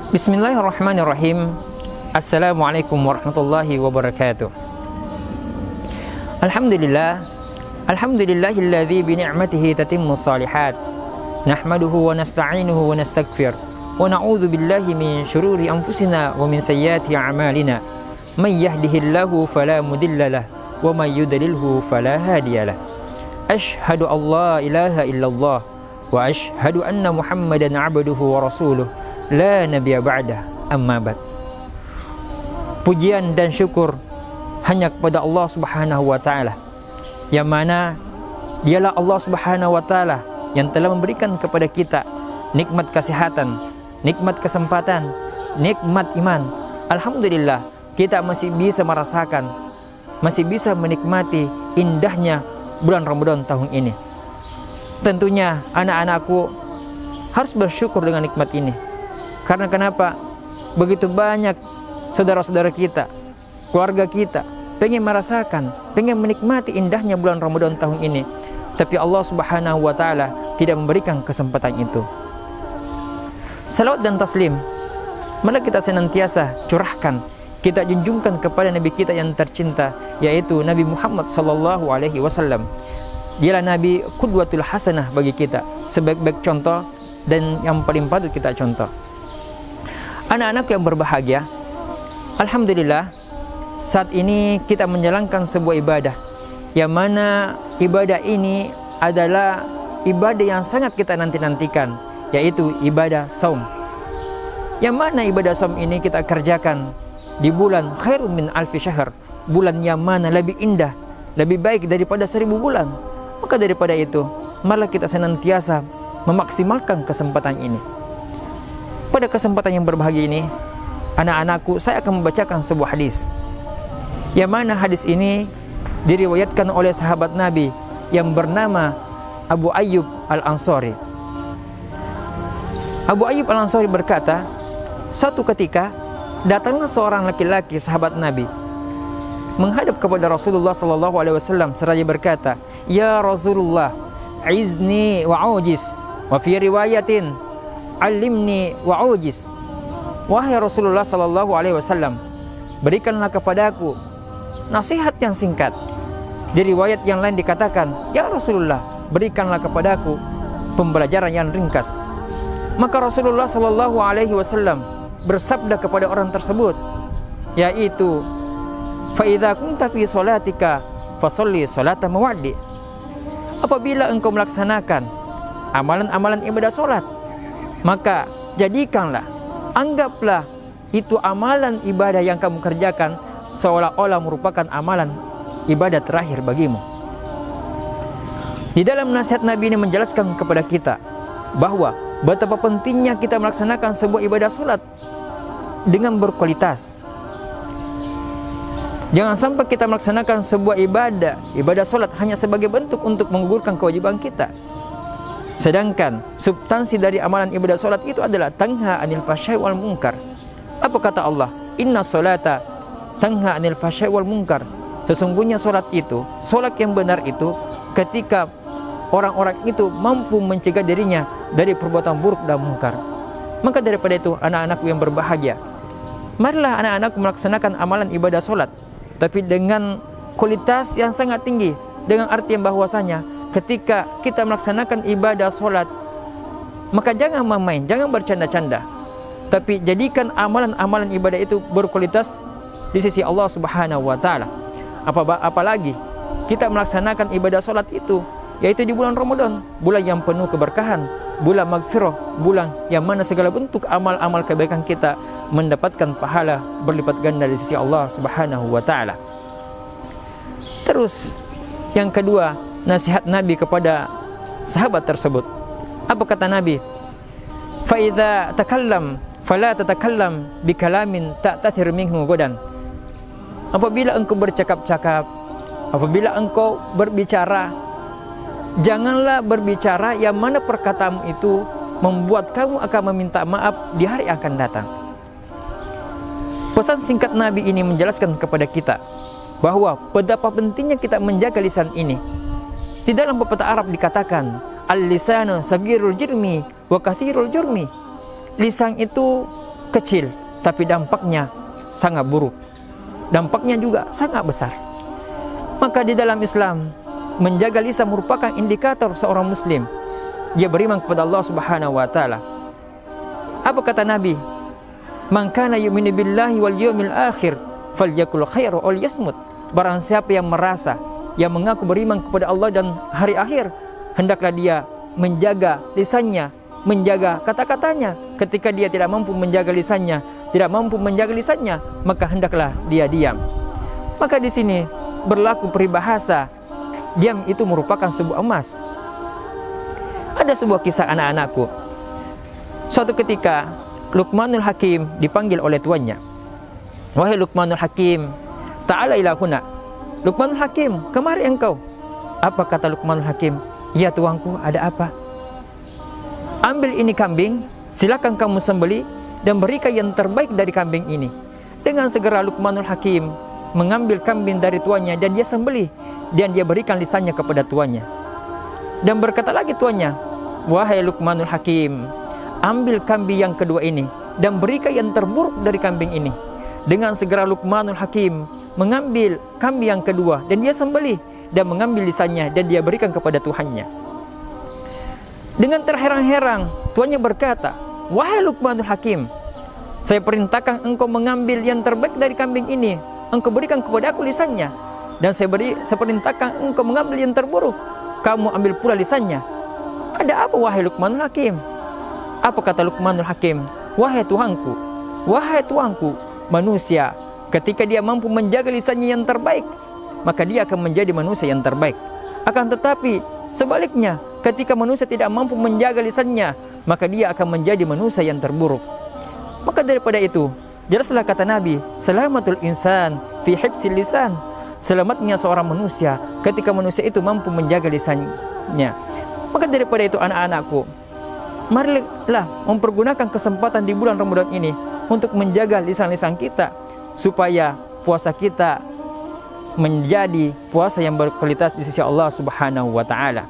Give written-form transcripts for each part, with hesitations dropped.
Bismillahirrahmanirrahim. Assalamualaikum warahmatullahi wabarakatuh. Alhamdulillahilladzi bi ni'matihi tatimmus shalihat. Nahmaduhu wa nasta'inuhu wa nastaghfir. Wa na'udzu billahi min syururi anfusina wa min sayyiati a'malina. May yahdihillahu fala mudilla lahu wa may yudlilhu fala hadiyalah. Asyhadu an la ilaha illallah wa asyhadu anna Muhammadan 'abduhu wa rasuluh. La nabiyya ba'dah, amma ba'd. Pujian dan syukur hanya kepada Allah Subhanahu wa taala, yang mana dialah Allah Subhanahu wa taala yang telah memberikan kepada kita nikmat kesehatan, nikmat kesempatan, nikmat iman. Alhamdulillah, kita masih bisa merasakan, masih bisa menikmati indahnya bulan Ramadan tahun ini. Tentunya anak-anakku harus bersyukur dengan nikmat ini. Karena kenapa? Begitu banyak saudara-saudara kita, keluarga kita pengen merasakan, pengen menikmati indahnya bulan Ramadan tahun ini, tapi Allah Subhanahu wa taala tidak memberikan kesempatan itu. Salawat dan taslim mari kita senantiasa curahkan, kita junjungkan kepada Nabi kita yang tercinta, yaitu Nabi Muhammad sallallahu alaihi wasallam. Dialah Nabi qudwatul hasanah bagi kita, sebaik-baik contoh dan yang paling patut kita contoh. Anak-anak yang berbahagia, alhamdulillah, saat ini kita menjalankan sebuah ibadah, yang mana ibadah ini adalah ibadah yang sangat kita nanti-nantikan, yaitu ibadah saum. Yang mana ibadah saum ini kita kerjakan di bulan khairun min alfi syahr, bulan yang mana lebih indah, lebih baik daripada 1000 bulan. Maka daripada itu, marilah kita senantiasa memaksimalkan kesempatan ini. Pada kesempatan yang berbahagia ini, anak-anakku, saya akan membacakan sebuah hadis, yang mana hadis ini diriwayatkan oleh sahabat Nabi yang bernama Abu Ayyub Al-Ansari. Abu Ayyub Al-Ansari berkata, suatu ketika datanglah seorang laki-laki sahabat Nabi menghadap kepada Rasulullah sallallahu alaihi wasallam seraya berkata, "Ya Rasulullah, izni wa ujiz." Wa fi riwayatin, "Alimni wa ujiz." Wahai Rasulullah sallallahu alaihi wasallam, berikanlah kepadaku nasihat yang singkat. Di riwayat yang lain dikatakan, "Ya Rasulullah, berikanlah kepadaku pembelajaran yang ringkas." Maka Rasulullah sallallahu alaihi wasallam bersabda kepada orang tersebut, yaitu, "Fa idza kunta fi sholatika fasholli sholata muwaddi." Apabila engkau melaksanakan amalan-amalan ibadah solat, maka jadikanlah, anggaplah itu amalan ibadah yang kamu kerjakan seolah-olah merupakan amalan ibadah terakhir bagimu. Di dalam nasihat Nabi ini menjelaskan kepada kita bahwa betapa pentingnya kita melaksanakan sebuah ibadah solat dengan berkualitas. Jangan sampai kita melaksanakan sebuah ibadah solat hanya sebagai bentuk untuk menggugurkan kewajiban kita. Sedangkan substansi dari amalan ibadah solat itu adalah tanha anil fahsya'i wal munkar. Apa kata Allah? Inna sholata tanha anil fahsya'i wal munkar. Sesungguhnya solat itu, solat yang benar itu, ketika orang-orang itu mampu mencegah dirinya dari perbuatan buruk dan munkar. Maka daripada itu, anak-anakku yang berbahagia, marilah anak-anakku melaksanakan amalan ibadah solat, tapi dengan kualitas yang sangat tinggi, dengan artian bahwasanya ketika kita melaksanakan ibadah solat, maka jangan main-main, jangan bercanda-canda, tapi jadikan amalan-amalan ibadah itu berkualitas di sisi Allah Subhanahu wa taala. Apalagi kita melaksanakan ibadah solat itu, yaitu di bulan Ramadan, bulan yang penuh keberkahan, bulan magfirah, bulan yang mana segala bentuk amal-amal kebaikan kita mendapatkan pahala berlipat ganda di sisi Allah Subhanahu wa taala. Terus yang kedua, nasihat Nabi kepada sahabat tersebut. Apa kata Nabi? Fa idza takallam fala tatakallam bi kalamin ta'tathir minhu godan. Apabila engkau bercakap-cakap, apabila engkau berbicara, janganlah berbicara yang mana perkataanmu itu membuat kamu akan meminta maaf di hari yang akan datang. Pesan singkat Nabi ini menjelaskan kepada kita bahwa betapa pentingnya kita menjaga lisan ini. Di dalam pepatah Arab dikatakan, al-lisanu sagirul jirmi wa kathirul jurmi. Lisan itu kecil, tapi dampaknya sangat buruk. Dampaknya juga sangat besar. Maka di dalam Islam, menjaga lisan merupakan indikator seorang muslim. Dia beriman kepada Allah Subhanahu wa taala. Apa kata Nabi? Man kana yu'minu billahi wal yawmil akhir falyakul khairan aw liyasmut. Barang siapa yang merasa, yang mengaku beriman kepada Allah dan hari akhir, hendaklah dia menjaga lisannya, menjaga kata-katanya. Ketika dia tidak mampu menjaga lisannya, maka hendaklah dia diam. Maka di sini berlaku peribahasa, diam itu merupakan sebuah emas. Ada sebuah kisah anak-anakku. Suatu ketika Luqmanul Hakim dipanggil oleh tuannya. Wahai Luqmanul Hakim, ta'ala ila huna. Luqmanul Hakim, kemari engkau. Apa kata Luqmanul Hakim? Ya tuanku, ada apa? Ambil ini kambing, silakan kamu sembelih dan berikan yang terbaik dari kambing ini. Dengan segera Luqmanul Hakim mengambil kambing dari tuannya dan dia sembelih, dan dia berikan lisannya kepada tuannya. Dan berkata lagi tuannya, wahai Luqmanul Hakim, ambil kambing yang kedua ini dan berikan yang terburuk dari kambing ini. Dengan segera Luqmanul Hakim mengambil kambing yang kedua dan dia sembelih dan mengambil lisannya dan dia berikan kepada tuannya. Dengan terherang-herang, tuannya berkata, wahai Luqmanul Hakim, saya perintahkan engkau mengambil yang terbaik dari kambing ini, engkau berikan kepada aku lisannya. Dan saya perintahkan engkau mengambil yang terburuk, kamu ambil pula lisannya. Ada apa wahai Luqmanul Hakim? Apa kata Luqmanul Hakim? Wahai tuanku, manusia ketika dia mampu menjaga lisannya yang terbaik, maka dia akan menjadi manusia yang terbaik. Akan tetapi sebaliknya, ketika manusia tidak mampu menjaga lisannya, maka dia akan menjadi manusia yang terburuk. Maka daripada itu, jelaslah kata Nabi, selamatul insan fi hifzil lisan. Selamatnya seorang manusia ketika manusia itu mampu menjaga lisannya. Maka daripada itu anak-anakku, marilah mempergunakan kesempatan di bulan Ramadan ini untuk menjaga lisan-lisan kita, supaya puasa kita menjadi puasa yang berkualitas di sisi Allah Subhanahu wa taala.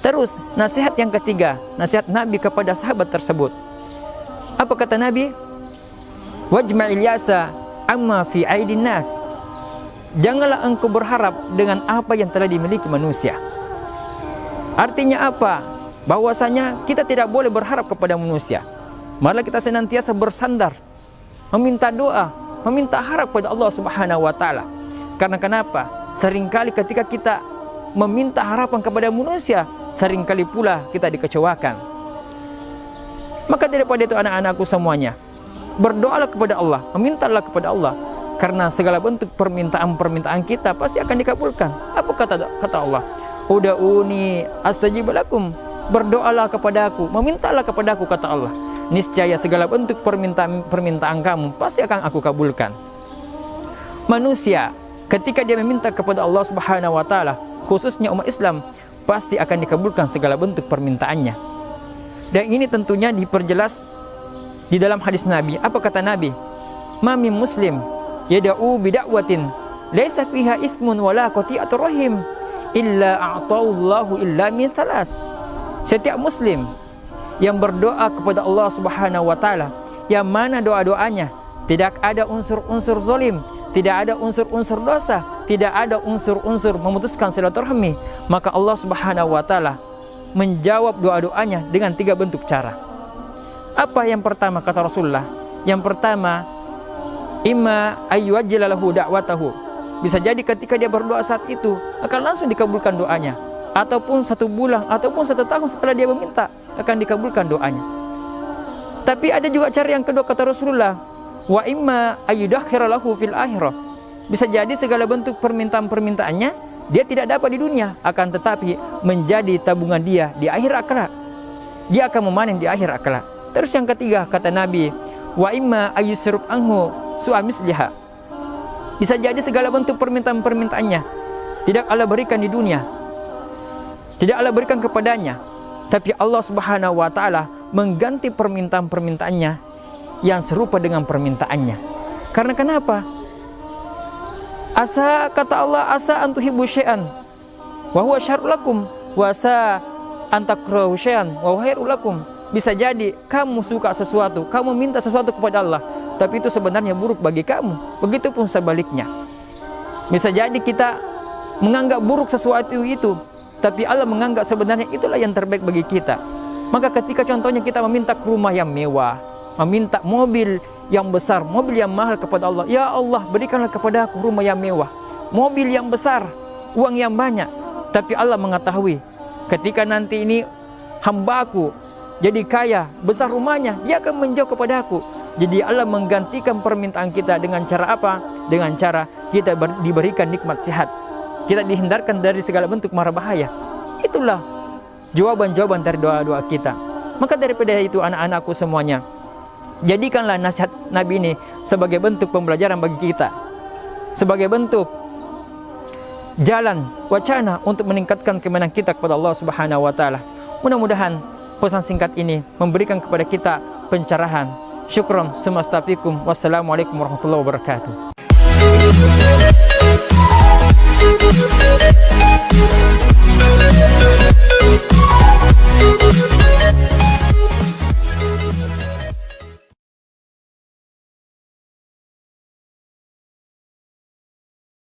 Terus nasihat yang ketiga, nasihat Nabi kepada sahabat tersebut. Apa kata Nabi? Wajma'il yasa amma fi aidin nas. Janganlah engkau berharap dengan apa yang telah dimiliki manusia. Artinya apa? Bahwasanya kita tidak boleh berharap kepada manusia. Malah kita senantiasa bersandar, meminta doa, meminta harap kepada Allah Subhanahu wa taala. Karena kenapa? Seringkali ketika kita meminta harapan kepada manusia, seringkali pula kita dikecewakan. Maka daripada itu anak-anakku semuanya, berdoalah kepada Allah, memintalah kepada Allah, karena segala bentuk permintaan kita pasti akan dikabulkan. Apa kata Allah? Uda'uni astajib lakum. Berdoalah kepadaku, memintalah kepadaku, kata Allah. Niscaya segala bentuk permintaan kamu pasti akan aku kabulkan. Manusia ketika dia meminta kepada Allah Subhanahu wa taala, khususnya umat Islam, pasti akan dikabulkan segala bentuk permintaannya. Dan ini tentunya diperjelas di dalam hadis Nabi. Apa kata Nabi? Ma min muslim yad'u bid'awatin laisa fiha ithmun wala qati'atur rahim illa a'tahu Allahu illa min thalas. Setiap muslim yang berdoa kepada Allah Subhanahu wa taala, yang mana doa-doanya tidak ada unsur-unsur zalim, tidak ada unsur-unsur dosa, tidak ada unsur-unsur memutuskan silaturahmi, maka Allah Subhanahu wa taala menjawab doa-doanya dengan 3 bentuk cara. Apa yang pertama kata Rasulullah? Yang pertama, imma ayyuajjilahu da'watahu. Bisa jadi ketika dia berdoa saat itu akan langsung dikabulkan doanya, ataupun 1 bulan ataupun 1 tahun setelah dia meminta akan dikabulkan doanya. Tapi ada juga cara yang kedua kata Rasulullah, wa imma ayyudakhiralahu fil akhirah. Bisa jadi segala bentuk permintaannya dia tidak dapat di dunia, akan tetapi menjadi tabungan dia di akhir kelak. Dia akan memanen di akhir kelak. Terus yang ketiga kata Nabi, wa imma ayyusrub anhu su'amisliha. Bisa jadi segala bentuk permintaannya tidak Allah berikan di dunia, tidak Allah berikan kepadanya, tapi Allah Subhanahu wa taala mengganti permintaannya yang serupa dengan permintaannya. Karena kenapa? Asa, kata Allah, asa an tuhibbu syai'an wa huwa syarrul lakum wa asa an takrahu syai'an wa huwa khairul lakum. bisa jadi kamu suka sesuatu, kamu minta sesuatu kepada Allah, tapi itu sebenarnya buruk bagi kamu. Begitupun sebaliknya. Bisa jadi kita menganggap buruk sesuatu itu, tapi Allah menganggap sebenarnya itulah yang terbaik bagi kita. Maka ketika contohnya kita meminta rumah yang mewah, meminta mobil yang besar, mobil yang mahal kepada Allah, ya Allah berikanlah kepada aku rumah yang mewah, mobil yang besar, uang yang banyak. Tapi Allah mengetahui ketika nanti ini hambaku jadi kaya, besar rumahnya, dia akan menjauh kepada aku. Jadi Allah menggantikan permintaan kita dengan cara apa? Dengan cara kita diberikan nikmat sehat, kita dihindarkan dari segala bentuk mara bahaya. Itulah jawaban-jawaban dari doa-doa kita. Maka daripada itu anak-anakku semuanya, jadikanlah nasihat Nabi ini sebagai bentuk pembelajaran bagi kita, sebagai bentuk jalan wacana untuk meningkatkan keimanan kita kepada Allah Subhanahu wa taala. Mudah-mudahan pesan singkat ini memberikan kepada kita pencerahan. Syukron summa astaghfirukum. Wassalamualaikum warahmatullahi wabarakatuh.